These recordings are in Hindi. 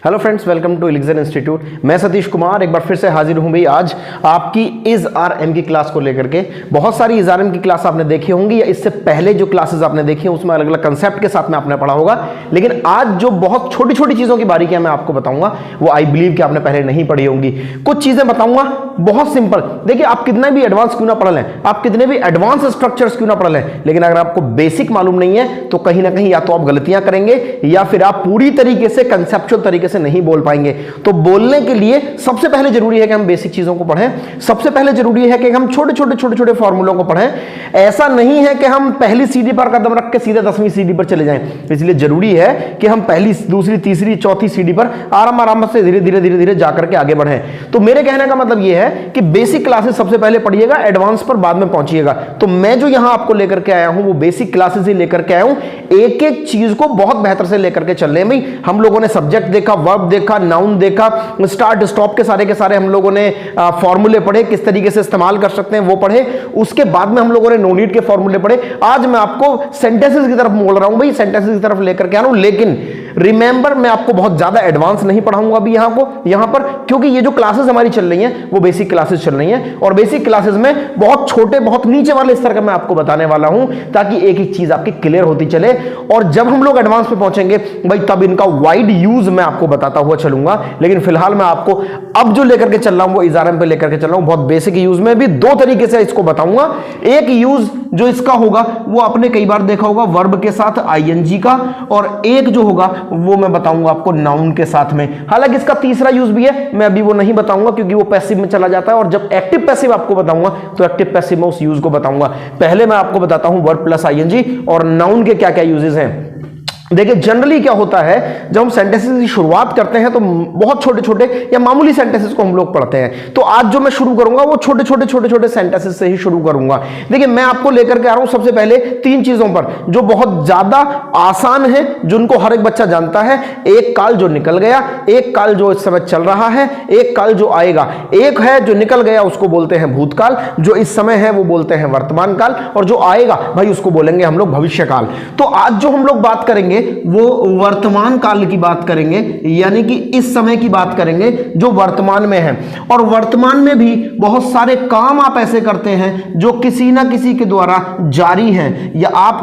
Hello friends, welcome to elixir institute. मैं सतीश कुमार एक बार फिर से हाजिर हूं भाई आज आपकी इज आर एम की क्लास को लेकर के। बहुत सारी इज आर एम की क्लास आपने देखी होंगी या इससे पहले जो क्लासेस आपने देखी हैं उसमें अलग अलग कंसेप्ट के साथ में आपने पढ़ा होगा, लेकिन आज जो बहुत छोटी छोटी चीजों की बारीकियां मैं आपको बताऊंगा वो आई बिलीव कि आपने पहले नहीं पढ़ी होंगी। कुछ चीजें बताऊंगा बहुत सिंपल। देखिए, आप कितना भी एडवांस क्यों ना पढ़ लें, आप कितने भी एडवांस स्ट्रक्चर्स क्यों ना पढ़ लें, लेकिन अगर आपको बेसिक मालूम नहीं है तो कहीं ना कहीं या तो आप गलतियां करेंगे या फिर आप पूरी तरीके से कंसेप्चुअल तरीके से नहीं बोल पाएंगे। तो बोलने के लिए सबसे पहले जरूरी है कि हम बेसिक चीजों को पढ़ें। सबसे पहले जरूरी है कि हम छोटे छोटे फॉर्मूलों को पढ़ें। ऐसा नहीं है कि हम पहली सीढ़ी पर कदम रख के सीधे 10वीं सीढ़ी पर चले जाएं। इसलिए जरूरी है कि हम पहली, दूसरी, तीसरी, चौथी सीढ़ी पर आराम से धीरे धीरे जाकर के आगे बढ़ें। तो मेरे कहने का मतलब यह है कि बेसिक क्लासेस सबसे पहले पढ़िएगा, एडवांस पर बाद में पहुंचिएगा। तो मैं जो यहां आपको लेकर के आया हूं वो बेसिक क्लासेस ही लेकर के आया हूं। एक एक चीज को बहुत बेहतर से लेकर के चल रहे हैं भाई। हम लोगों ने सब्जेक्ट देखा, वर्ब देखा, नाउन देखा, स्टार्ट स्टॉप के सारे हम लोगों ने फॉर्मूले पढ़े, किस तरीके से इस्तेमाल कर सकते हैं वो पढ़े। उसके बाद में हम लोगों ने नो नीड के फॉर्मूले पढ़े। आज मैं आपको सेंटेंसेस की तरफ मोड़ रहा हूं भाई, सेंटेंसेस की तरफ लेकर के आ रहा हूं। लेकिन रिमेंबर, मैं आपको बहुत ज्यादा एडवांस नहीं पढ़ाऊंगा अभी यहां पर, क्योंकि ये जो क्लासेस हमारी चल रही हैं वो बेसिक क्लासेस चल रही हैं और बेसिक क्लासेस में बहुत छोटे, बहुत नीचे वाले स्तर का मैं आपको बताने वाला हूं ताकि एक एक चीज आपकी क्लियर होती चले। और जब हम लोग एडवांस पे पहुंचेंगे भाई तब इनका वाइड यूज मैं आपको बताता हुआ चलूंगा। लेकिन फिलहाल मैं आपको अब जो लेकर के चल रहा हूं वो इज़ारएम पे लेकर के चल रहा हूं। बहुत बेसिक यूज में भी दो तरीके से इसको बताऊंगा। एक यूज जो इसका होगा वो आपने कई बार देखा होगा वर्ब के साथ आईएनजी का, और एक जो होगा वो मैं बताऊंगा आपको नाउन के साथ में। हालांकि इसका तीसरा यूज भी है, मैं अभी वो नहीं बताऊंगा क्योंकि वो पैसिव में चला जाता है, और जब एक्टिव पैसिव आपको बताऊंगा तो एक्टिव पैसिव में उस यूज को बताऊंगा। पहले मैं आपको बताता हूं वर्ब प्लस आईएनजी और नाउन के क्या क्या यूजेस हैं। देखिए, जनरली क्या होता है जब हम सेंटेंसेस की शुरुआत करते हैं तो बहुत छोटे छोटे या मामूली सेंटेंसेस को हम लोग पढ़ते हैं। तो आज जो मैं शुरू करूंगा वो छोटे छोटे सेंटेंसेस से ही शुरू करूंगा। देखिए, मैं आपको लेकर के आ रहा हूं सबसे पहले तीन चीजों पर जो बहुत ज्यादा आसान है, जिनको हर एक बच्चा जानता है। एक काल जो निकल गया, एक काल जो इस समय चल रहा है, एक काल जो आएगा। एक है जो निकल गया उसको बोलते हैं भूतकाल, जो इस समय है वो बोलते हैं वर्तमान काल, और जो आएगा भाई उसको बोलेंगे हम लोग भविष्य काल। तो आज जो हम लोग बात करेंगे वो वर्तमान काल की बात करेंगे, यानी कि इस समय की बात करेंगे जो वर्तमान में है। और वर्तमान में भी बहुत सारे काम आप ऐसे करते हैं जो किसी ना किसी के द्वारा जारी हैं, या आप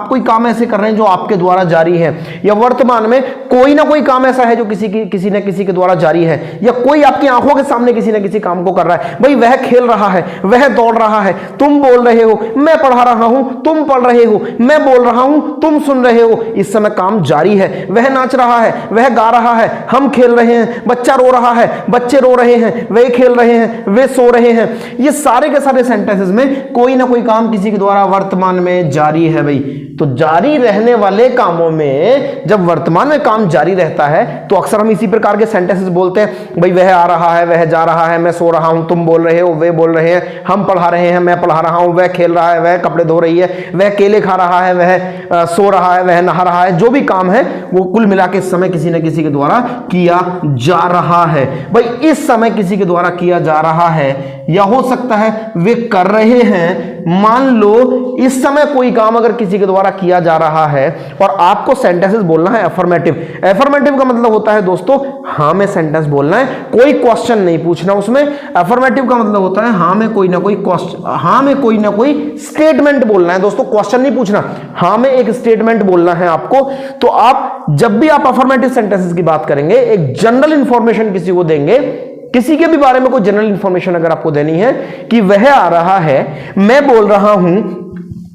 कोई काम ऐसे कर रहे हैं जो आपके द्वारा जारी है, या वर्तमान में कोई ना कोई काम ऐसा है जो किसी ना किसी के द्वारा जारी है, या कोई आपकी आंखों के सामने किसी ना किसी काम को कर रहा है। भाई वह खेल रहा है, वह दौड़ रहा है, तुम बोल रहे हो, मैं पढ़ा रहा हूं, तुम पढ़ रहे हो, मैं बोल रहा हूं, तुम सुन रहे हो। इस समय काम जारी है। वह नाच रहा है, वह गा रहा है, हम खेल रहे हैं, बच्चा रो रहा है, बच्चे रो रहे हैं, वे खेल रहे हैं, वे सो रहे हैं। ये सारे के सारे सेंटेंसेस में कोई ना कोई काम किसी के द्वारा वर्तमान में जारी है भाई। तो जारी रहने वाले कामों में जब वर्तमान में काम जारी रहता है तो अक्सर हम इसी प्रकार के सेंटेंसेस बोलते हैं। भाई वह आ रहा है, वह जा रहा है, मैं सो रहा हूं, तुम बोल रहे हो, वे बोल रहे हैं, हम पढ़ा रहे हैं, मैं पढ़ा रहा हूं, वह खेल रहा है, वह कपड़े धो रही है, वह केले खा रहा है, वह सो रहा है, वह नहा रहा है। जो भी काम है वो कुल मिला के इस समय किसी न किसी के द्वारा किया जा रहा है। भाई इस समय किसी के द्वारा किया जा रहा है, या हो सकता है वे कर रहे हैं। मान लो इस समय कोई काम अगर किसी के द्वारा किया जा रहा है और आपको सेंटेंसेस बोलना है अफर्मेटिव। अफर्मेटिव का मतलब होता है दोस्तों हां में सेंटेंस बोलना है, कोई क्वेश्चन नहीं पूछना उसमें। अफर्मेटिव का मतलब होता है हां में कोई ना कोई क्वेश्चन, हां में कोई ना कोई स्टेटमेंट बोलना है दोस्तों, क्वेश्चन नहीं पूछना, हां में एक स्टेटमेंट बोलना है आपको। तो आप जब भी आप अफर्मेटिव सेंटेंसेस की बात करेंगे, एक जनरल इंफॉर्मेशन किसी को देंगे, किसी के भी बारे में कोई जनरल इंफॉर्मेशन अगर आपको देनी है कि वह आ रहा है, मैं बोल रहा हूं,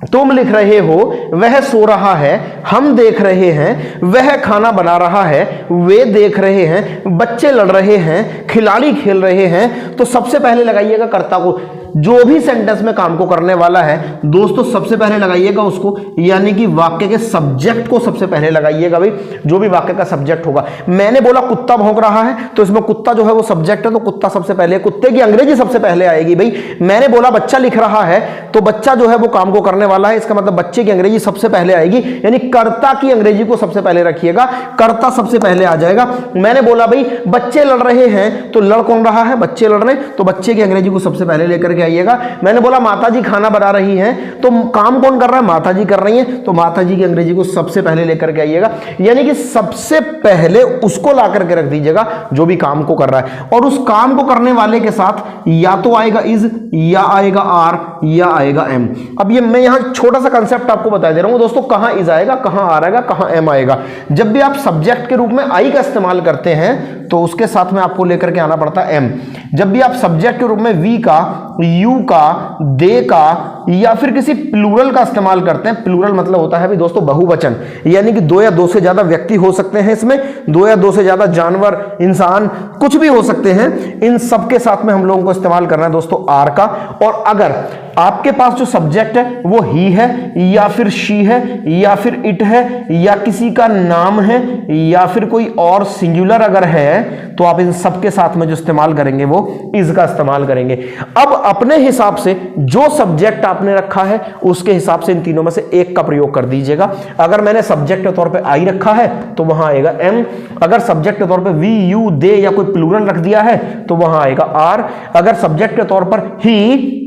तुम लिख रहे हो, वह सो रहा है, हम देख रहे हैं, वह खाना बना रहा है, वे देख रहे हैं, बच्चे लड़ रहे हैं, खिलाड़ी खेल रहे हैं। तो सबसे पहले लगाइएगा कर्ता को। जो भी सेंटेंस में काम को करने वाला है दोस्तों सबसे पहले लगाइएगा उसको, यानी कि वाक्य के सब्जेक्ट को सबसे पहले लगाइएगा भाई। जो भी वाक्य का सब्जेक्ट होगा, मैंने बोला कुत्ता भौंक रहा है तो इसमें कुत्ता जो है वो सब्जेक्ट है, तो कुत्ता सबसे पहले, कुत्ते की अंग्रेजी सबसे पहले आएगी भाई। मैंने बोला बच्चा लिख रहा है तो बच्चा जो है वो काम को करने वाला है, इसका मतलब बच्चे की अंग्रेजी सबसे पहले आएगी, यानी कर्ता की अंग्रेजी को सबसे पहले रखिएगा, कर्ता सबसे पहले आ जाएगा। मैंने बोला भाई बच्चे लड़ रहे हैं तो लड़ कौन रहा है, बच्चे लड़ रहे हैं, तो बच्चे की अंग्रेजी को सबसे पहले लेकर के करके आइएगा। मैंने बोला माताजी खाना बना रही हैं, तो काम कौन कर रहा है? माताजी कर रही हैं, तो माताजी की अंग्रेजी को सबसे पहले लेकर के आइएगा, यानी कि सबसे पहले उसको ला करके रख दीजिएगा जो भी काम को कर रहा है, और उस काम को करने वाले के साथ या तो आएगा इज, या आएगा आर, या आएगा एम। अब ये मैं यहां छोटा सा कंसेप्ट आपको बता दे रहा हूं दोस्तों, कहां इज आएगा, कहां आर आएगा, कहां एम आएगा। जब भी आप सब्जेक्ट के रूप में आई का इस्तेमाल करते हैं तो उसके साथ में आपको लेकर के आना पड़ता है एम। जब भी आप सब्जेक्ट के रूप में वी का, यू का, दे का या फिर किसी प्लूरल का इस्तेमाल करते हैं, प्लूरल मतलब होता है भी दोस्तों बहुवचन, यानी कि दो या दो से ज्यादा व्यक्ति हो सकते हैं इसमें, दो या दो से ज्यादा जानवर, इंसान, कुछ भी हो सकते हैं, इन सब के साथ में हम लोगों को इस्तेमाल करना है दोस्तों आर का। और अगर आपके पास जो सब्जेक्ट है वो ही है, या फिर शी है, या फिर इट है, या किसी का नाम है, या फिर कोई और सिंगुलर अगर है, तो आप इन सब के साथ में जो इस्तेमाल करेंगे वो इज का इस्तेमाल करेंगे। अब अपने हिसाब से जो सब्जेक्ट आपने रखा है उसके हिसाब से इन तीनों में से एक का प्रयोग कर दीजिएगा। अगर मैंने सब्जेक्ट के तौर पे आई रखा है तो वहां आएगा एम, अगर सब्जेक्ट के तौर पे वी, यू, दे या कोई प्लूरल रख दिया है तो वहां आएगा आर, अगर सब्जेक्ट के तौर पर ही,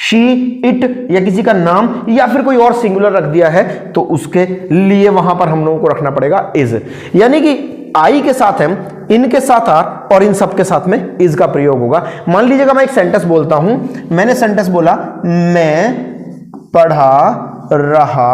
शी, इट या किसी का नाम या फिर कोई और सिंगुलर रख दिया है तो उसके लिए वहां पर हम लोगों को रखना पड़ेगा इज। यानी कि आई के साथ एम, इनके साथ आर और इन सब के साथ में इज का प्रयोग होगा। मान लीजिएगा मैं एक सेंटेंस बोलता हूं, मैंने सेंटेंस बोला मैं पढ़ा रहा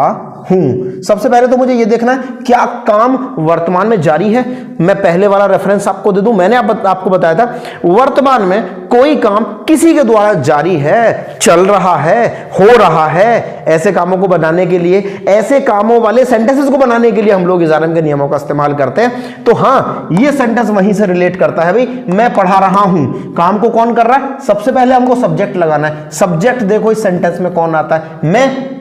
हूं। सबसे पहले तो मुझे यह देखना है क्या काम वर्तमान में जारी है। मैं पहले वाला रेफरेंस आपको दे दूं, मैंने आपको बताया था वर्तमान में कोई काम किसी के द्वारा जारी है, चल रहा है, हो रहा है। ऐसे कामों को बनाने के लिए, ऐसे कामों वाले सेंटेंसेस को बनाने के लिए हम लोग इज़ारम के नियमों का इस्तेमाल करते हैं। तो हाँ, ये सेंटेंस वहीं से रिलेट करता है भाई, मैं पढ़ा रहा हूं, काम को कौन कर रहा है? सबसे पहले हमको सब्जेक्ट लगाना है। सब्जेक्ट देखो इस सेंटेंस में कौन आता है?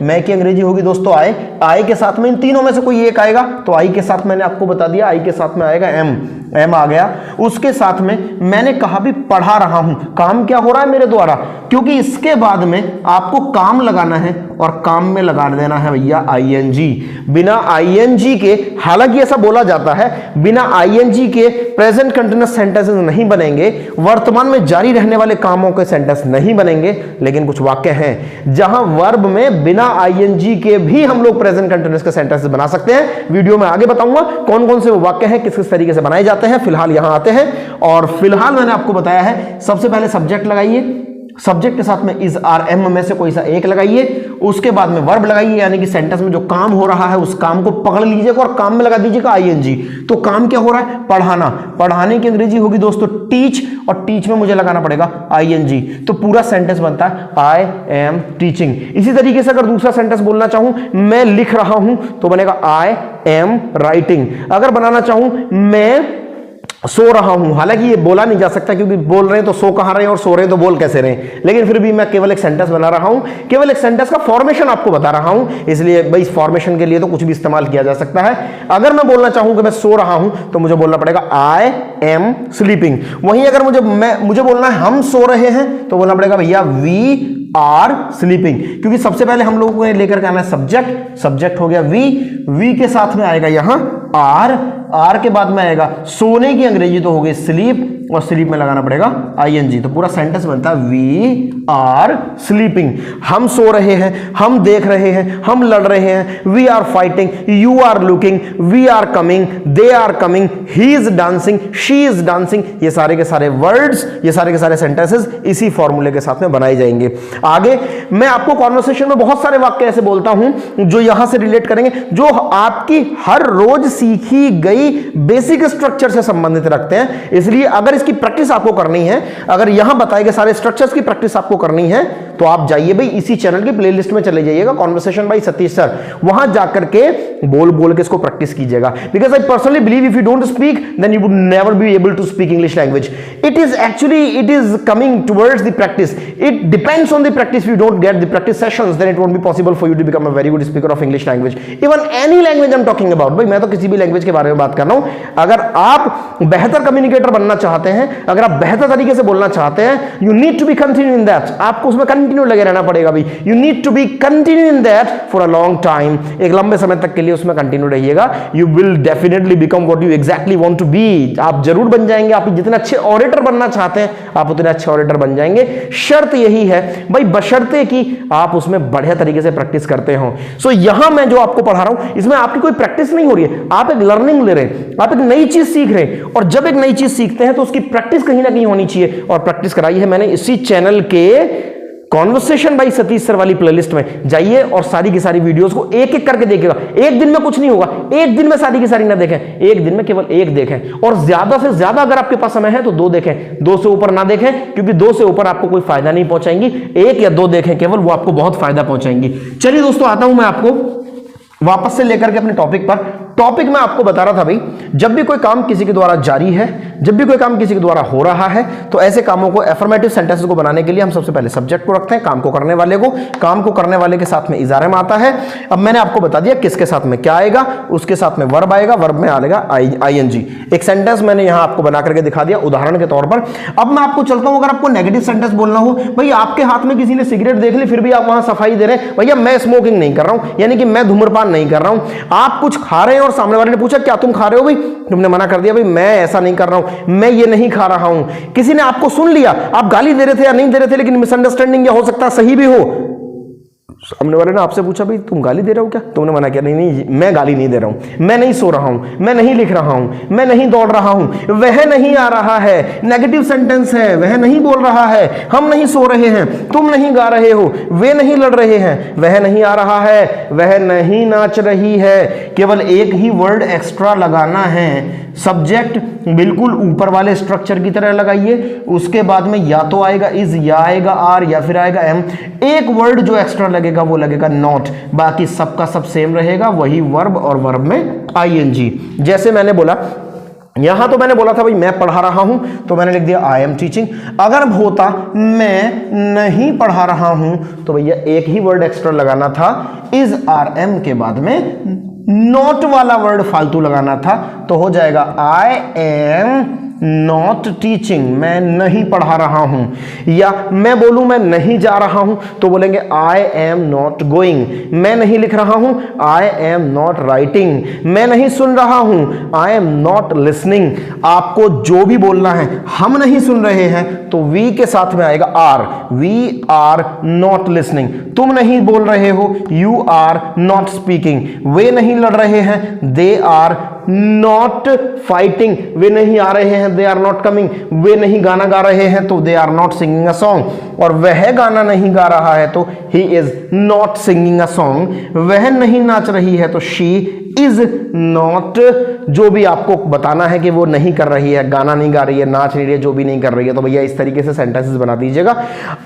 मैं की अंग्रेजी होगी दोस्तों आए, आई के साथ में इन तीनों में से कोई एक आएगा, तो आई के साथ मैंने आपको बता दिया आई के साथ में आएगा एम आ गया। उसके साथ में मैंने कहा भी पढ़ा रहा हूं, काम क्या हो रहा है मेरे द्वारा, क्योंकि इसके बाद में आपको काम लगाना है और काम में लगा देना है भैया आईएनजी। बिना आईएनजी के, हालांकि ऐसा बोला जाता है बिना आईएनजी के प्रेजेंट कंटीन्यूअस सेंटेंसेस नहीं बनेंगे, वर्तमान में जारी रहने वाले कामों के सेंटेंस नहीं बनेंगे, लेकिन कुछ वाक्य हैं जहां वर्ब में बिना आईएनजी के भी हम लोग प्रेजेंट कंटीन्यूअस के सेंटेंसेस बना सकते हैं। वीडियो में आगे बताऊंगा कौन कौन से वो वाक्य हैं, किस किस तरीके से बनाए जाते हैं। फिलहाल यहां आते हैं, और फिलहाल मैंने आपको बताया है सबसे पहले सब्जेक्ट लगाइए, सब्जेक्ट के साथ में इज आर एम में से कोई सा एक लगाइए, उसके बाद में वर्ब लगाइए, यानी कि सेंटेंस में जो काम हो रहा है उस काम को पकड़ लीजिएगा और काम में लगा दीजिएगा आईएनजी। तो काम क्या हो रहा है? पढ़ाना। पढ़ाने की अंग्रेजी होगी दोस्तों टीच, और टीच में मुझे लगाना पड़ेगा आईएनजी। तो पूरा सेंटेंस बनता है आई एम टीचिंग। इसी तरीके से अगर दूसरा सेंटेंस बोलना चाहूं, मैं लिख रहा हूं, तो बनेगा आई एम राइटिंग। अगर बनाना चाहूं मैं सो रहा हूं, हालांकि ये बोला नहीं जा सकता क्योंकि बोल रहे हैं तो सो कहां रहे हैं और सो रहे हैं तो बोल कैसे रहे हैं, लेकिन फिर भी मैं केवल एक सेंटेंस बना रहा हूं, केवल एक सेंटेंस का फॉर्मेशन आपको बता रहा हूं, इसलिए भाई इस फॉर्मेशन के लिए तो कुछ भी इस्तेमाल किया जा सकता है। अगर मैं बोलना चाहूं कि मैं सो रहा हूं तो मुझे बोलना पड़ेगा आई एम स्लीपिंग। वहीं अगर मुझे बोलना है हम सो रहे हैं तो बोलना पड़ेगा भैया वी आर स्लीपिंग, क्योंकि सबसे पहले हम लोगों को लेकर के आना है सब्जेक्ट, सब्जेक्ट हो गया वी के साथ में आएगा यहां आर के बाद में आएगा सोने की अंग्रेजी तो हो गई स्लीप, और स्लीप में लगाना पड़ेगा आईएनजी। तो पूरा सेंटेंस बनता है वी आर स्लीपिंग। हम सो रहे हैं, हम देख रहे हैं, हम लड़ रहे हैं, we are fighting, you are looking, we are coming, they are coming, he is dancing, she is dancing. ये सारे के सारे वर्ड्स, ये सारे के सारे सेंटेंसेस इसी फॉर्मूले के साथ में बनाए जाएंगे। आगे मैं आपको कॉन्वर्सेशन में बहुत सारे वाक्य ऐसे बोलता हूं जो यहां से रिलेट करेंगे, जो आपकी हर रोज सीखी गई बेसिक स्ट्रक्चर से संबंधित रखते हैं। इसलिए अगर इसकी प्रैक्टिस आपको करनी है, अगर यहां बताए गए सारे स्ट्रक्चर्स की प्रैक्टिस आपको करनी है, तो आप जाइए भाई इसी चैनल की प्लेलिस्ट में चले जाइएगा, कॉन्वर्सेशन बाय सतीश सर, वहां जाकर के बोल के इसको प्रैक्टिस कीजिएगा। Because I personally believe if you don't speak then you would never be able to speak English language. It is coming towards the practice, it depends on the practice. You don't get the practice sessions then it won't be possible for you to become a very good speaker of English language, even any language I am talking about. भाई मैं तो किसी भी भी लैंग्वेज के बारे में बात कर रहा हूं। अगर आप बेहतर कम्युनिकेटर बनना चाहते हैं, अगर आप बेहतर तरीके से बोलना चाहते हैं, you need to be continue in that, आपको उसमें कंटिन्यू लगे रहना पड़ेगा भाई। You need to be continue in that for a long time, एक लंबे समय तक के लिए उसमें कंटिन्यू रहिएगा। You will definitely become what you exactly want to be, आप जरूर बन जाएंगे। आप जितने अच्छे ऑरेटर बनना चाहते हैं आप उतने अच्छे ऑरेटर बन जाएंगे। शर्त यही है भाई, बशर्ते कि आप उसमें बढ़िया तरीके से प्रैक्टिस करते हो। सो यहां मैं जो आपको पढ़ा रहा हूं इसमें आपकी कोई प्रैक्टिस नहीं हो रही है, आप एक लर्निंग ले रहे हैं, आप एक नई चीज सीख रहे हैं। और जब एक नई चीज सीखते हैं तो उसकी प्रैक्टिस कहीं ना कहीं होनी चाहिए, और प्रैक्टिस कराई है मैंने इसी चैनल के कॉन्वर्सेशन बाय सतीश सर वाली प्लेलिस्ट में। जाइए और सारी की सारी वीडियोस को एक एक करके देखिएगा। एक दिन में कुछ नहीं होगा, एक दिन में सारी की सारी ना देखें, एक दिन में केवल एक देखें, और ज्यादा से ज्यादा अगर आपके पास समय है तो 2 देखें, 2 से ऊपर ना देखें, क्योंकि 2 से ऊपर आपको कोई फायदा नहीं पहुंचाएंगी। 1 या 2 देखें केवल, वो आपको बहुत फायदा पहुंचाएंगी। चलिए दोस्तों, आता हूं मैं आपको वापस से लेकर के अपने टॉपिक पर। टॉपिक मैं आपको बता रहा था भाई, जब भी कोई काम किसी के द्वारा जारी है, जब भी कोई काम किसी के द्वारा हो रहा है, तो ऐसे कामों को एफर्मेटिव सेंटेंसेस को बनाने के लिए हम सबसे पहले सब्जेक्ट को रखते हैं, काम को करने वाले को। काम को करने वाले के साथ में इजारम आता है। अब मैंने आपको बता दिया किसके साथ में क्या आएगा, उसके साथ में वर्ब आएगा, वर्ब में आएगा आईएनजी। एक सेंटेंस मैंने यहां आपको बना करके दिखा दिया उदाहरण के तौर पर। अब मैं आपको चलता हूं, अगर आपको नेगेटिव सेंटेंस बोलना हो, भाई आपके हाथ में किसी ने सिगरेट देख ली फिर भी आप वहां सफाई दे रहे हैं, भैया मैं स्मोकिंग नहीं कर रहा हूं, यानी कि मैं धूम्रपान नहीं कर रहा हूं। आप कुछ खा रहे हैं और सामने वाले ने पूछा क्या तुम खा रहे हो, भाई तुमने मना कर दिया, भाई मैं ऐसा नहीं कर रहा हूं, मैं ये नहीं खा रहा हूं। किसी ने आपको सुन लिया, आप गाली दे रहे थे या नहीं दे रहे थे, लेकिन मिसअंडरस्टैंडिंग या हो सकता है सही भी हो। सामने वाले ने आपसे पूछा भाई तुम गाली दे रहे हो क्या, तुमने मना किया नहीं नहीं मैं गाली नहीं दे रहा हूं, मैं नहीं सो रहा हूं, मैं नहीं लिख रहा हूं, मैं नहीं दौड़ रहा हूं, वह नहीं आ रहा है, नेगेटिव सेंटेंस है, वह नहीं बोल रहा है, हम नहीं सो रहे हैं, तुम नहीं गा रहे हो, वे नहीं लड़ रहे हैं, वह नहीं आ रहा है, वह नहीं नाच रही है। केवल एक ही वर्ड एक्स्ट्रा लगाना है, सब्जेक्ट बिल्कुल ऊपर वाले स्ट्रक्चर की तरह लगाइए, उसके बाद में या तो आएगा इज, या आएगा आर, या फिर आएगा एम। एक वर्ड जो एक्स्ट्रा लगेगा वो लगेगा नॉट, बाकी सबका सब सेम रहेगा, वही वर्ब और वर्ब में आईएनजी। जैसे मैंने बोला, यहां तो मैंने बोला था भाई मैं पढ़ा रहा हूं, तो मैंने लिख दिया आई एम टीचिंग। अगर होता मैं नहीं पढ़ा रहा हूं, तो भैया एक ही वर्ड एक्स्ट्रा लगाना था, इज आर एम के बाद में नॉट वाला वर्ड फालतू लगाना था, तो हो जाएगा आई एम नॉट टीचिंग, मैं नहीं पढ़ा रहा हूं। या मैं बोलूं मैं नहीं जा रहा हूं, तो बोलेंगे आई एम नॉट गोइंग। मैं नहीं लिख रहा हूं, आई एम नॉट राइटिंग। मैं नहीं सुन रहा हूं, आई एम नॉट लिसनिंग। आपको जो भी बोलना है, हम नहीं सुन रहे हैं तो वी के साथ में आएगा are, we are not listening. तुम नहीं बोल रहे हो, यू आर नॉट स्पीकिंग। वे नहीं लड़ रहे हैं, दे आर नॉट फाइटिंग। वे नहीं आ रहे हैं, दे आर नॉट कमिंग। वे नहीं गाना गा रहे हैं तो they are not singing a song. और वह गाना नहीं गा रहा है तो he is not singing a song. वह नहीं नाच रही है तो शी इज नॉट। जो भी आपको बताना है कि वो नहीं कर रही है, गाना नहीं गा रही है, नाच नहीं रही है, जो भी नहीं कर रही है, तो भैया इस तरीके से सेंटेंसेस बना दीजिएगा।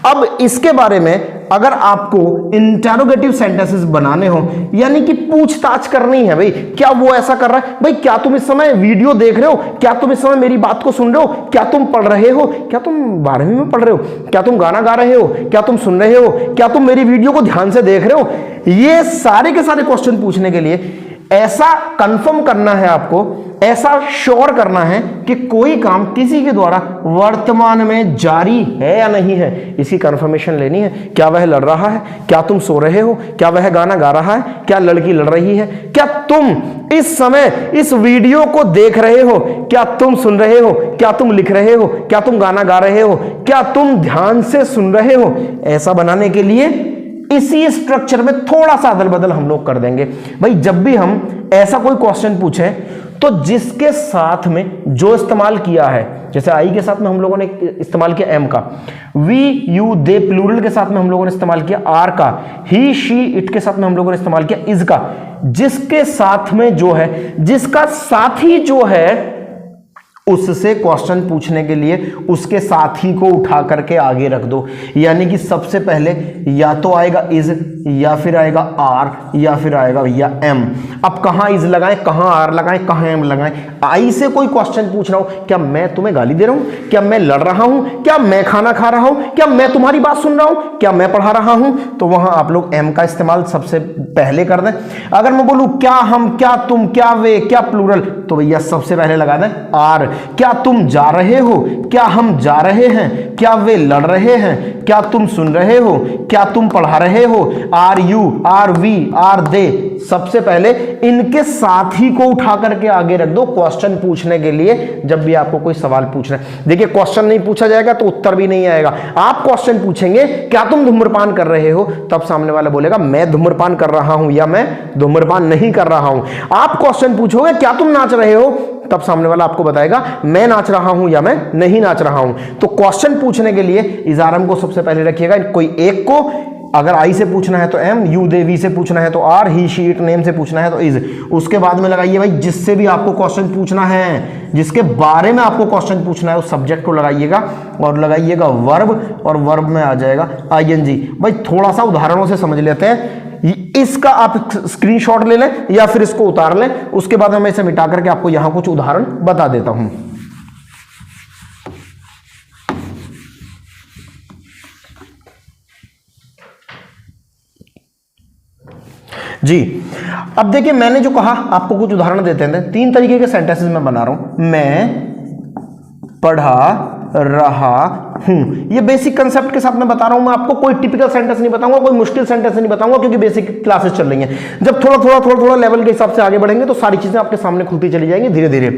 अब इसके बारे में अगर आपको इंटरोगेटिव सेंटेंसेस बनाने हो, यानी कि पूछताछ करनी है, भाई क्या वो ऐसा कर रहा है, भाई क्या तुम इस समय वीडियो देख रहे हो, क्या तुम इस समय मेरी बात को सुन रहे हो, क्या तुम पढ़ रहे हो, क्या तुम 12वीं में पढ़ रहे हो, क्या तुम गाना गा रहे हो, क्या तुम सुन रहे हो, क्या तुम मेरी वीडियो को ध्यान से देख रहे हो। ये सारे के सारे क्वेश्चन पूछने के लिए ऐसा कंफर्म करना है आपको, ऐसा श्योर करना है कि कोई काम किसी के द्वारा वर्तमान में जारी है या नहीं है, इसकी कंफर्मेशन लेनी है। क्या वह लड़ रहा है, क्या तुम सो रहे हो, क्या वह गाना गा रहा है, क्या लड़की लड़ रही है, क्या तुम इस समय इस वीडियो को देख रहे हो, क्या तुम सुन रहे हो, क्या तुम लिख रहे हो, क्या तुम गाना गा रहे हो, क्या तुम ध्यान से सुन रहे हो। ऐसा बनाने के लिए इसी स्ट्रक्चर में थोड़ा सा अदल बदल हम लोग कर देंगे। भाई जब भी हम ऐसा कोई क्वेश्चन पूछे तो जिसके साथ में जो इस्तेमाल किया है, जैसे आई के साथ में हम लोगों ने इस्तेमाल किया एम का, वी यू दे प्लूरल के साथ में हम लोगों ने इस्तेमाल किया आर का, ही शी इट के साथ में हम लोगों ने इस्तेमाल किया इज का। जिसके साथ में जो है, जिसका साथी जो है उससे क्वेश्चन पूछने के लिए उसके साथी को उठा करके आगे रख दो। यानी कि सबसे पहले या तो आएगा इज, या फिर आएगा आर, या फिर आएगा भैया एम। अब कहां इज लगाएं, कहां आर लगाएं, कहां एम लगाएं? आई से कोई क्वेश्चन पूछ रहा हूं, क्या मैं तुम्हें गाली दे रहा हूं, क्या मैं लड़ रहा हूं, क्या मैं खाना खा रहा हूं, क्या मैं तुम्हारी बात सुन रहा हूं, क्या मैं पढ़ा रहा हूं? तो वहां आप लोग एम का इस्तेमाल सबसे पहले कर दें। अगर मैं बोलूं क्या हम, क्या तुम, क्या वे, क्या प्लूरल, तो भैया सबसे पहले लगा दें आर। क्या तुम जा रहे हो, क्या हम जा रहे हैं, क्या वे लड़ रहे हैं, क्या तुम सुन रहे हो, क्या तुम पढ़ा रहे हो, are you, are we, are they. सबसे पहले इनके साथी को उठा करके आगे रख दो क्वेश्चन पूछने के लिए, जब भी आपको कोई सवाल पूछना है। देखिए क्वेश्चन नहीं पूछा जाएगा तो उत्तर भी नहीं आएगा। आप क्वेश्चन पूछेंगे क्या तुम धूम्रपान कर रहे हो, तब सामने वाला बोलेगा मैं धूम्रपान कर रहा हूं या मैं धूम्रपान नहीं कर रहा हूं। आप क्वेश्चन पूछोगे क्या तुम नाच रहे हो, तब सामने वाला आपको बताएगा मैं नाच रहा हूं या मैं नहीं नाच रहा हूं। तो क्वेश्चन पूछने के लिए इजारम को सबसे पहले रखिएगा, कोई एक को। अगर आई से पूछना है तो एम, यू दे वी से पूछना है तो are, he she it name से पूछना है तो इज। उसके बाद में लगाइए भाई जिससे भी आपको क्वेश्चन पूछना है, जिसके बारे में आपको क्वेश्चन पूछना है उस सब्जेक्ट को लगाइएगा, और लगाइएगा वर्ब, और वर्ब में आ जाएगा आईएनजी। भाई थोड़ा सा उदाहरणों से समझ लेते हैं। इसका आप स्क्रीनशॉट ले लें या फिर इसको उतार लें, उसके बाद मैं इसे मिटा करके आपको यहां कुछ उदाहरण बता देता हूं। जी अब देखिए मैंने जो कहा आपको कुछ उदाहरण देते हैं। 3 तरीके के सेंटेंसेस मैं बना रहा हूं। मैं पढ़ा रहा हूं, ये बेसिक कंसेप्ट के साथ मैं बता रहा हूं। मैं आपको कोई टिपिकल सेंटेंस नहीं बताऊंगा, कोई मुश्किल सेंटेंस नहीं बताऊंगा, क्योंकि बेसिक क्लासेस चल रही हैं। जब थोड़ा लेवल के हिसाब से आगे बढ़ेंगे तो सारी चीजें आपके सामने खुलती चली जाएंगी धीरे धीरे।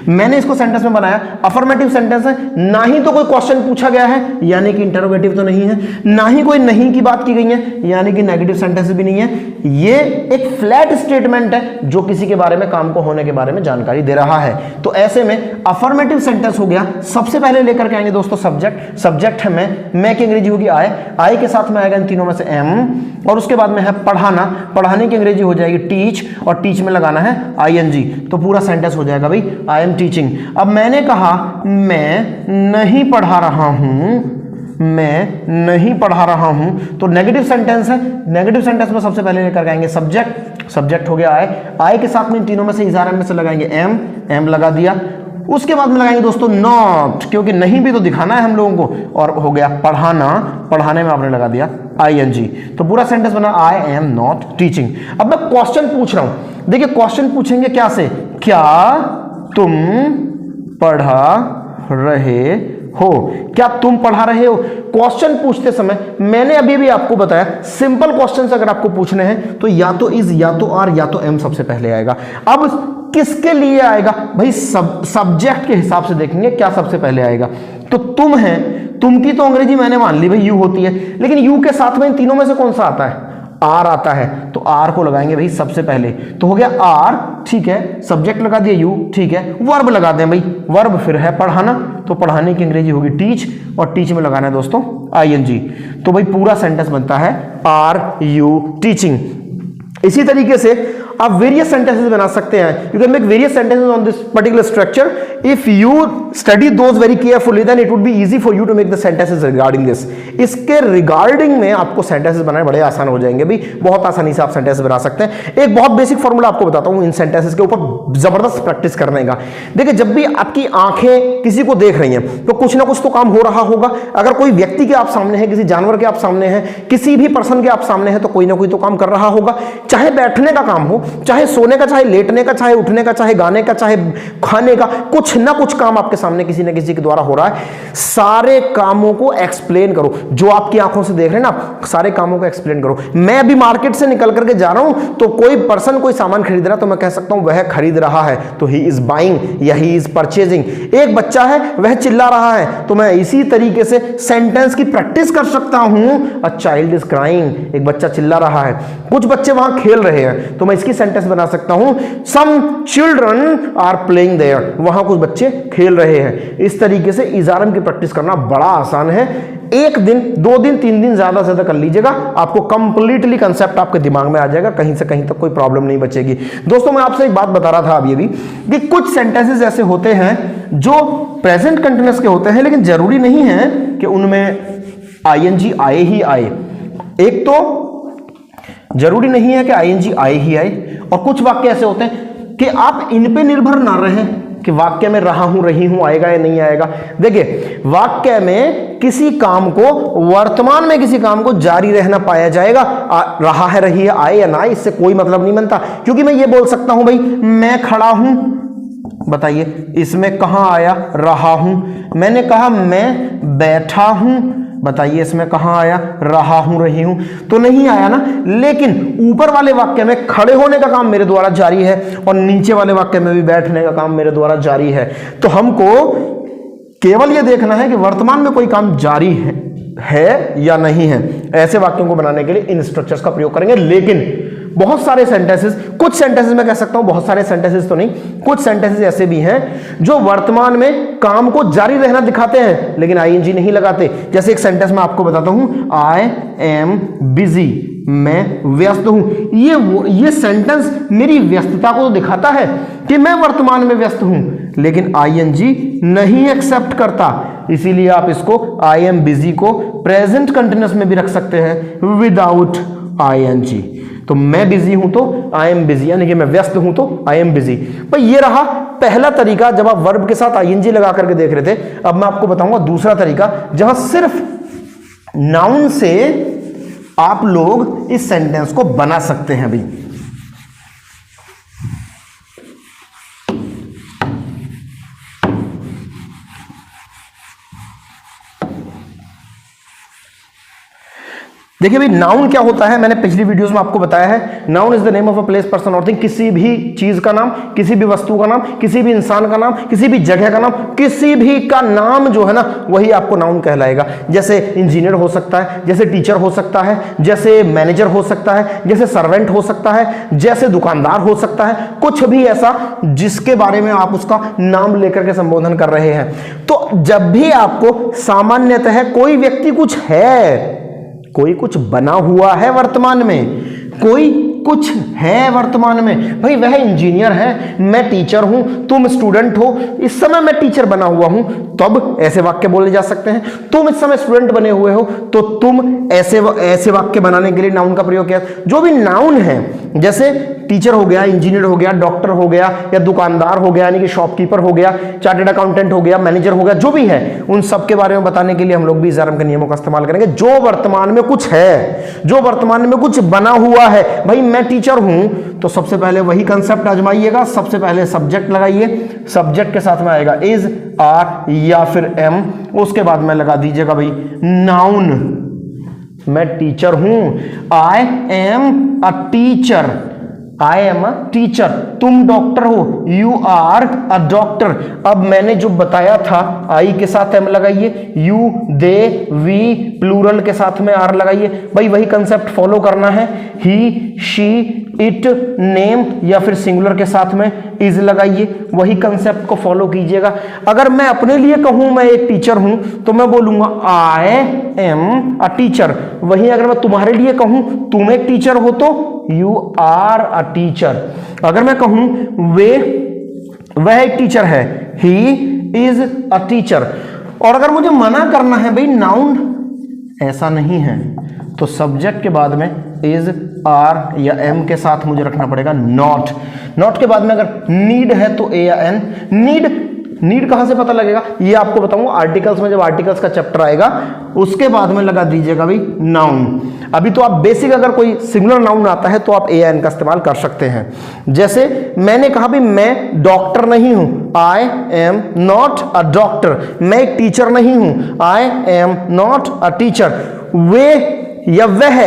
मैंने इसको सेंटेंस में बनाया, अफर्मेटिव सेंटेंस है। ना ही तो कोई क्वेश्चन पूछा गया है यानी कि इंटरोगेटिव तो नहीं है, ना ही कोई नहीं की बात की गई है यानी कि नेगेटिव सेंटेंस भी नहीं है। ये एक फ्लैट स्टेटमेंट है जो किसी के बारे में, काम को होने के बारे में जानकारी दे रहा है। तो ऐसे में अफर्मेटिव सेंटेंस हो गया। सबसे पहले लेकर के आएंगे दोस्तों सब्जेक्ट। सब्जेक्ट है मैं की अंग्रेजी होगी आई के साथ में आएगा इन तीनों में से एम, और उसके बाद में है पढ़ाना। पढ़ाने की अंग्रेजी हो जाएगी टीच, और टीच में लगाना है आईएनजी। तो पूरा सेंटेंस हो जाएगा भाई आई एम टीचिंग। अब मैंने कहा मैं नहीं पढ़ा रहा हूं, मैं नहीं पढ़ा रहा हूं, तो नेगेटिव सेंटेंस है। नेगेटिव सेंटेंस में सबसे पहले लेकर आएंगे सब्जेक्ट। सब्जेक्ट हो गया आई के साथ में इन तीनों में से इज़ार में से लगाएंगे एम लगा दिया। उसके बाद में लगाएंगे दोस्तों नॉट, क्योंकि नहीं भी तो दिखाना है हम लोगों को, और हो गया पढ़ाना। पढ़ाने में आपने लगा दिया आईएनजी। तो पूरा सेंटेंस बना आई एम नॉट टीचिंग। अब मैं क्वेश्चन पूछ रहा हूं। देखिए क्वेश्चन पूछेंगे क्या से, क्या तुम पढ़ा रहे हो, क्या तुम पढ़ा रहे हो। क्वेश्चन पूछते समय मैंने अभी भी आपको बताया सिंपल क्वेश्चंस अगर आपको पूछने हैं तो या तो इज, या तो आर, या तो एम सबसे पहले आएगा। अब किसके लिए आएगा भाई, सब्जेक्ट के हिसाब से देखेंगे क्या सबसे पहले आएगा। तो तुम है, तुम की तो अंग्रेजी मैंने मान ली भाई यू होती है, लेकिन यू के साथ में इन तीनों में से कौन सा आता है, आर आता है। तो आर को लगाएंगे भाई सबसे पहले। तो हो गया आर, ठीक है, सब्जेक्ट लगा दिया यू, ठीक है। वर्ब लगा दें भाई, वर्ब फिर है पढ़ाना, तो पढ़ाने की अंग्रेजी होगी टीच, और टीच में लगाना है दोस्तों आईएनजी। तो भाई पूरा सेंटेंस बनता है आर यू टीचिंग। इसी तरीके से आप वेरियस सेंटेंसेस बना सकते हैं। You can make various sentences on this particular structure. If you study those very carefully then it would be easy for you to make the sentences regarding this. इसके रिगार्डिंग में आपको सेंटेंसेस बनाने बड़े आसान हो जाएंगे भी, बहुत आसानी से आप सेंटेंस बना सकते हैं। एक बहुत बेसिक फॉर्मूला आपको बताता हूं इन सेंटेंसेस के ऊपर जबरदस्त प्रैक्टिस करने का। देखिए जब भी आपकी आंखें किसी को देख रही हैं तो कुछ ना कुछ तो काम हो रहा होगा। अगर कोई व्यक्ति के आप सामने है, किसी जानवर के आप सामने हैं, किसी भी पर्सन के आप सामने हैं, तो कोई ना कोई तो काम कर रहा होगा। चाहे बैठने का काम हो, चाहे सोने का, चाहे लेटने का, चाहे उठने का, चाहे गाने का, चाहे खाने का, कुछ ना कुछ काम आपके सामने किसी न किसी के द्वारा हो रहा है। सारे कामों को एक्सप्लेन करो, जो आपकी आंखों से देख रहे हैं ना, सारे कामों को एक्सप्लेन करो। मैं अभी मार्केट से निकल करके जा रहा हूं तो कोई पर्सन कोई सामान खरीद रहा है, तो मैं कह सकता हूं वह खरीद रहा है, तो ही इज बाइंग या ही इज परचेजिंग। एक बच्चा है वह चिल्ला रहा है, तो मैं इसी तरीके से सेंटेंस की प्रैक्टिस कर सकता हूं। अ चाइल्ड इज क्राइंग, एक बच्चा चिल्ला रहा है। कुछ बच्चे वहां खेल रहे हैं, तो मैं इसकी सेंटेंस बना सकता हूं some children are playing there, वहां कुछ बच्चे खेल रहे रहे हैं। इस तरीके से इजारम की प्रैक्टिस करना बड़ा आसान है। एक दिन, 2 दिन, 3 दिन ज्यादा से ज्यादा कर लीजिएगा, आपको कंप्लीटली कंसेप्ट आपके दिमाग में आ जाएगा, कहीं से कहीं तक कोई प्रॉब्लम नहीं बचेगी। दोस्तों मैं आपसे एक बात बता रहा था अभी कि कुछ सेंटेंसेस ऐसे होते हैं जो प्रेजेंट कंटिन्यूअस के होते हैं, लेकिन जरूरी नहीं है कि उनमें आईएनजी आए ही आए। एक तो जरूरी नहीं है कि आईएनजी आए ही आए, और कुछ वाक्य ऐसे होते हैं कि आप इन पे निर्भर ना रहें कि वाक्य में रहा हूं, रही हूं आएगा या नहीं आएगा। देखिए वाक्य में किसी काम को, वर्तमान में किसी काम को जारी रहना पाया जाएगा, रहा है, रही है, आए या ना आए, इससे कोई मतलब नहीं बनता। क्योंकि मैं ये बोल सकता हूं भाई मैं खड़ा हूं, बताइए इसमें कहां आया रहा हूं। मैंने कहा मैं बैठा हूं, बताइए इसमें कहां आया रहा हूं, रही हूं, तो नहीं आया ना। लेकिन ऊपर वाले वाक्य में खड़े होने का काम मेरे द्वारा जारी है, और नीचे वाले वाक्य में भी बैठने का काम मेरे द्वारा जारी है। तो हमको केवल यह देखना है कि वर्तमान में कोई काम जारी है या नहीं है। ऐसे वाक्यों को बनाने के लिए इन स्ट्रक्चर्स का प्रयोग करेंगे। लेकिन बहुत सारे सेंटेंसेस, कुछ सेंटेंसेस मैं कह सकता हूं, बहुत सारे सेंटेंसेस तो नहीं, कुछ सेंटेंसेस ऐसे भी हैं जो वर्तमान में काम को जारी रहना दिखाते हैं लेकिन आईएनजी नहीं लगाते। जैसे एक सेंटेंस मैं आपको बताता हूं, आई एम बिजी, मैं व्यस्त हूं। ये सेंटेंस मेरी व्यस्तता को तो दिखाता है कि मैं वर्तमान में व्यस्त हूं, लेकिन आईएनजी नहीं एक्सेप्ट करता। इसीलिए आप इसको आई एम बिजी को प्रेजेंट कंटिन्यूअस में भी रख सकते हैं विदाउट आईएनजी। तो मैं बिजी हूं तो आई एम बिजी, यानी कि मैं व्यस्त हूं तो आई एम बिजी। भाई ये रहा पहला तरीका जब आप वर्ब के साथ आईएनजी लगा करके देख रहे थे। अब मैं आपको बताऊंगा दूसरा तरीका जहां सिर्फ नाउन से आप लोग इस सेंटेंस को बना सकते हैं। भाई देखिए भाई नाउन क्या होता है, मैंने पिछली वीडियोस में आपको बताया है। Noun is the name of a place, person और थिंग। किसी भी चीज का नाम, किसी भी वस्तु का नाम, किसी भी इंसान का नाम, किसी भी जगह का नाम, किसी भी का नाम जो है ना वही आपको नाउन कहलाएगा। जैसे इंजीनियर हो सकता है, जैसे टीचर हो सकता है, जैसे मैनेजर हो सकता है, जैसे सर्वेंट हो सकता है, जैसे दुकानदार हो सकता है, कुछ भी ऐसा जिसके बारे में आप उसका नाम लेकर के संबोधन कर रहे हैं। तो जब भी आपको सामान्यतः कोई व्यक्ति कुछ है, कोई कुछ बना हुआ है वर्तमान में, कोई कुछ है वर्तमान में, भाई वह इंजीनियर है, मैं टीचर हूं, तुम स्टूडेंट हो, इस समय मैं टीचर बना हुआ हूं, तब ऐसे वाक्य बोले जा सकते हैं। तुम इस समय स्टूडेंट बने हुए हो तो तुम ऐसे वाक्य बनाने के लिए नाउन का प्रयोग किया। जो भी नाउन है, जैसे टीचर हो गया, इंजीनियर हो गया, डॉक्टर हो गया, या दुकानदार हो गया यानी कि शॉपकीपर हो गया, चार्टर्ड अकाउंटेंट हो गया, मैनेजर हो गया, जो भी है उन सब के बारे में बताने के लिए हम लोग भी इजारम के नियमों का इस्तेमाल करेंगे। जो वर्तमान में कुछ है, जो वर्तमान में कुछ बना हुआ है, भाई मैं टीचर हूं तो सबसे पहले वही कंसेप्ट आजमाइएगा। सबसे पहले सब्जेक्ट लगाइए, सब्जेक्ट के साथ में आएगा इज, आर या फिर एम, उसके बाद में लगा दीजिएगा भाई नाउन। मैं टीचर हूं, I am a teacher, I am a teacher. तुम डॉक्टर हो, यू आर अ डॉक्टर। अब मैंने जो बताया था, आई के साथ एम लगाइए, यू, दे, वी, प्लूरल के साथ में आर लगाइए। भाई वही कंसेप्ट फॉलो करना है। ही, शी, इट, नेम या फिर सिंगुलर के साथ में इज लगाइए, वही कंसेप्ट को फॉलो कीजिएगा। अगर मैं अपने लिए कहूं मैं एक टीचर हूं तो मैं बोलूंगा आई एम अ टीचर। वहीं अगर मैं तुम्हारे लिए कहूं तुम एक टीचर हो तो यू आर अ टीचर। अगर मैं कहूं वह एक टीचर है, ही इज अ टीचर। और अगर मुझे मना करना है भाई नाउन ऐसा नहीं है, तो सब्जेक्ट के बाद में इज, आर या एम के साथ मुझे रखना पड़ेगा नॉट। नॉट के बाद में अगर नीड है तो ए या एन। नीड कहां से पता लगेगा ये आपको बताऊंगा आर्टिकल्स में, जब आर्टिकल्स का चैप्टर आएगा उसके बाद में लगा दीजिएगा भाई नाउन। अभी तो आप बेसिक अगर कोई सिंगुलर नाउन आता है तो आप ए एन का इस्तेमाल कर सकते हैं। जैसे मैंने कहा भी मैं डॉक्टर नहीं हूं, I am not a doctor. मैं एक टीचर नहीं हूं, I am not a teacher. वे या वह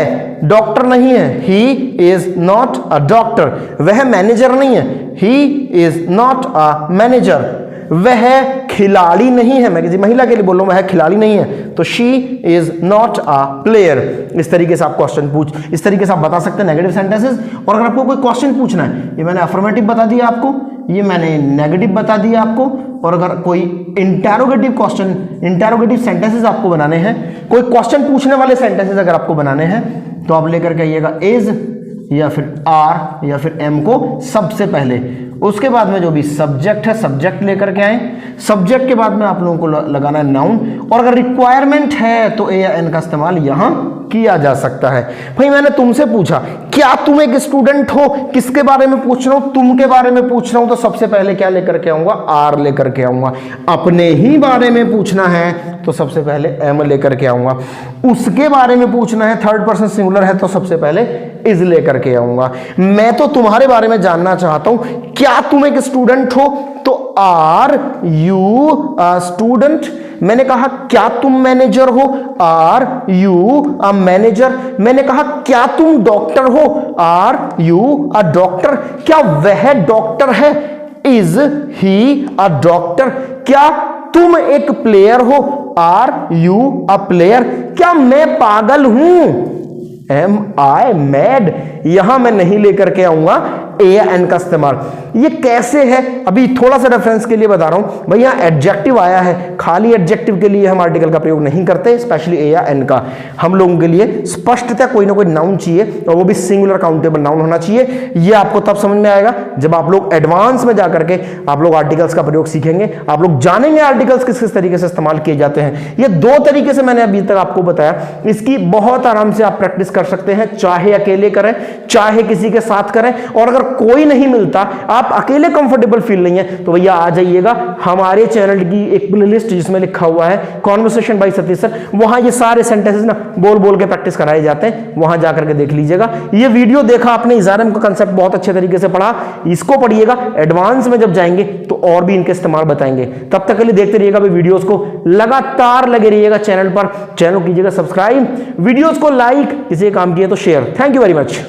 डॉक्टर नहीं है, he is not a doctor. वह मैनेजर नहीं है, he is not a manager. वह खिलाड़ी नहीं है, मैं किसी महिला के लिए बोल रहा हूं, वह खिलाड़ी नहीं है, तो she is not a player. इस तरीके से आप क्वेश्चन इस तरीके से आप बता सकते हैं नेगेटिव सेंटेंसेस। और अगर आपको कोई क्वेश्चन पूछना है, ये मैंने अफर्मेटिव बता दिया आपको, ये मैंने नेगेटिव बता दिया आपको, और अगर कोई इंटेरोगेटिव सेंटेंसेस आपको बनाने हैं, कोई क्वेश्चन पूछने वाले सेंटेंसेस अगर आपको बनाने हैं, तो आप लेकर के आइएगा इज या फिर आर या फिर एम को सबसे पहले। उसके बाद में जो भी सब्जेक्ट है, सब्जेक्ट लेकर के आए। सब्जेक्ट के बाद में आप लोगों को लगाना है नाउन, और अगर रिक्वायरमेंट है तो ए या एन का इस्तेमाल यहां किया जा सकता है। भाई मैंने तुमसे पूछा क्या तुम एक स्टूडेंट हो, किसके बारे में पूछ रहा हूं, तुम के बारे में पूछ रहा हूं, तो सबसे पहले क्या लेकर के आऊंगा, आर लेकर के आऊंगा। अपने ही बारे में पूछना है तो सबसे पहले एम लेकर के आऊंगा। उसके बारे में पूछना है, थर्ड पर्सन सिंगुलर है, तो सबसे पहले इज लेकर के आऊंगा। मैं तो तुम्हारे बारे में जानना चाहता हूं, क्या तुम एक स्टूडेंट हो, तो आर यू अ स्टूडेंट। मैंने कहा क्या तुम मैनेजर हो, आर यू अ मैनेजर। मैंने कहा क्या तुम डॉक्टर हो, आर यू अ डॉक्टर। क्या वह डॉक्टर है, इज ही अ डॉक्टर। क्या तुम एक प्लेयर हो, आर यू अ प्लेयर। क्या मैं पागल हूं, एम आई मैड। यहां मैं नहीं लेकर के आऊंगा ए या एन का इस्तेमाल। ये कैसे है, अभी थोड़ा सा रेफरेंस के लिए बता रहा हूं भाई। यहां एडजेक्टिव आया है, खाली एडजेक्टिव के लिए हम आर्टिकल का प्रयोग नहीं करते, स्पेशली ए या एन का। हम लोगों के लिए स्पष्टतः कोई ना कोई नाउन चाहिए, और वो भी सिंगुलर काउंटेबल नाउन होना चाहिए। ये आपको तब समझ में आएगा जब आप लोग एडवांस में जाकर के आप लोग आर्टिकल्स का प्रयोग सीखेंगे। आप लोग जानेंगे आर्टिकल्स किस किस तरीके से इस्तेमाल किए जाते हैं। ये दो तरीके से मैंने अभी तक आपको बताया, इसकी बहुत आराम से आप प्रैक्टिस कर सकते हैं, चाहे अकेले करें चाहे किसी के साथ करें। और अगर कोई नहीं मिलता, आप अकेले कंफर्टेबल फील नहीं है, तो भैया आ जाइएगा हमारे चैनल की एक प्लेलिस्ट जिसमें लिखा हुआ है कॉन्वर्सेशन बाय सतीश सर। वहां ये सारे सेंटेंसेस ना बोल बोल के प्रैक्टिस कराए जाते हैं, वहां जाकर के देख लीजिएगा। ये वीडियो देखा आपने, इज़ारएम का कंसेप्ट बहुत अच्छे तरीके से पढ़ा, इसको पढ़िएगा। एडवांस में जब जाएंगे तो और भी इनके इस्तेमाल बताएंगे। तब तक के लिए देखते रहिएगा वीडियोस को, लगातार लगे रहिएगा चैनल पर। चैनल कीजिएगा सब्सक्राइब, वीडियोस को लाइक, किसी काम किए तो share. Thank you very much.